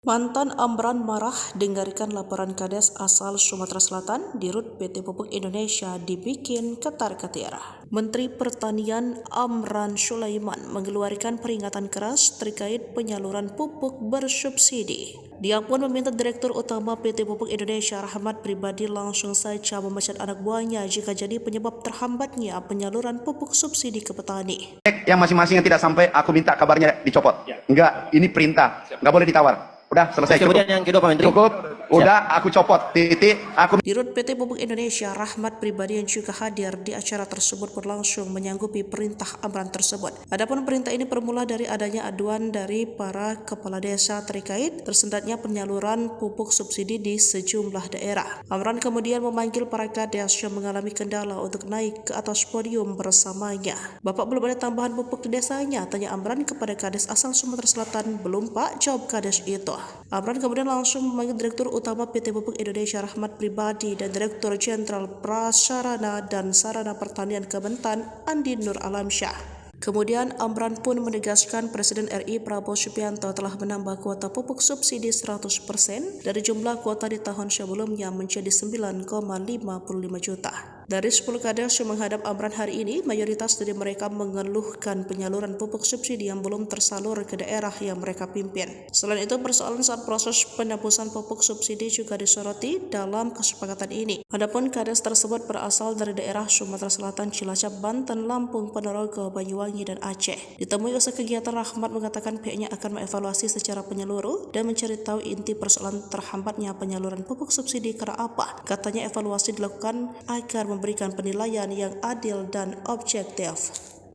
Mantan Amran marah dengarkan laporan Kades asal Sumatera Selatan di Rut PT Pupuk Indonesia dibikin ketar-ketir. Menteri Pertanian Amran Sulaiman mengeluarkan peringatan keras terkait penyaluran pupuk bersubsidi. Dia pun meminta Direktur Utama PT Pupuk Indonesia Rahmat Pribadi langsung saja memecat anak buahnya jika jadi penyebab terhambatnya penyaluran pupuk subsidi ke petani. Yang masing-masing yang tidak sampai, aku minta kabarnya dicopot. Enggak, ini perintah, enggak boleh ditawar. Udah selesai. Kemudian cukup. yang kedua Pak Menteri. Cukup. Udah aku copot. Titik. Aku Dirut PT Pupuk Indonesia Rahmat Pribadi yang juga hadir di acara tersebut berlangsung menyanggupi perintah Amran tersebut. Adapun perintah ini bermula dari adanya aduan dari para kepala desa terkait tersendatnya penyaluran pupuk subsidi di sejumlah daerah. Amran kemudian memanggil para kades yang mengalami kendala untuk naik ke atas podium bersamanya. Bapak, belum ada tambahan pupuk di desanya? Tanya Amran kepada kades asal Sumatera Selatan. Belum Pak, jawab kades itu. Amran kemudian langsung memanggil Direktur Utama PT Pupuk Indonesia Rahmat Pribadi dan Direktur Jenderal Prasarana dan Sarana Pertanian Kementan Andi Nur Alamsyah. Kemudian Amran pun menegaskan Presiden RI Prabowo Subianto telah menambah kuota pupuk subsidi 100% dari jumlah kuota di tahun sebelumnya menjadi 9,55 juta. Dari 10 kades yang menghadap Amran hari ini, mayoritas dari mereka mengeluhkan penyaluran pupuk subsidi yang belum tersalur ke daerah yang mereka pimpin. Selain itu, persoalan saat proses penembusan pupuk subsidi juga disoroti dalam kesepakatan ini. Adapun kades tersebut berasal dari daerah Sumatera Selatan, Cilacap, Banten, Lampung, Ponorogo, Banyuwangi, dan Aceh. Ditemui usai kegiatan, Rahmat mengatakan pihaknya akan mengevaluasi secara menyeluruh dan mencari tahu inti persoalan terhambatnya penyaluran pupuk subsidi karena apa. Katanya evaluasi dilakukan agar memberikan penilaian yang adil dan objektif.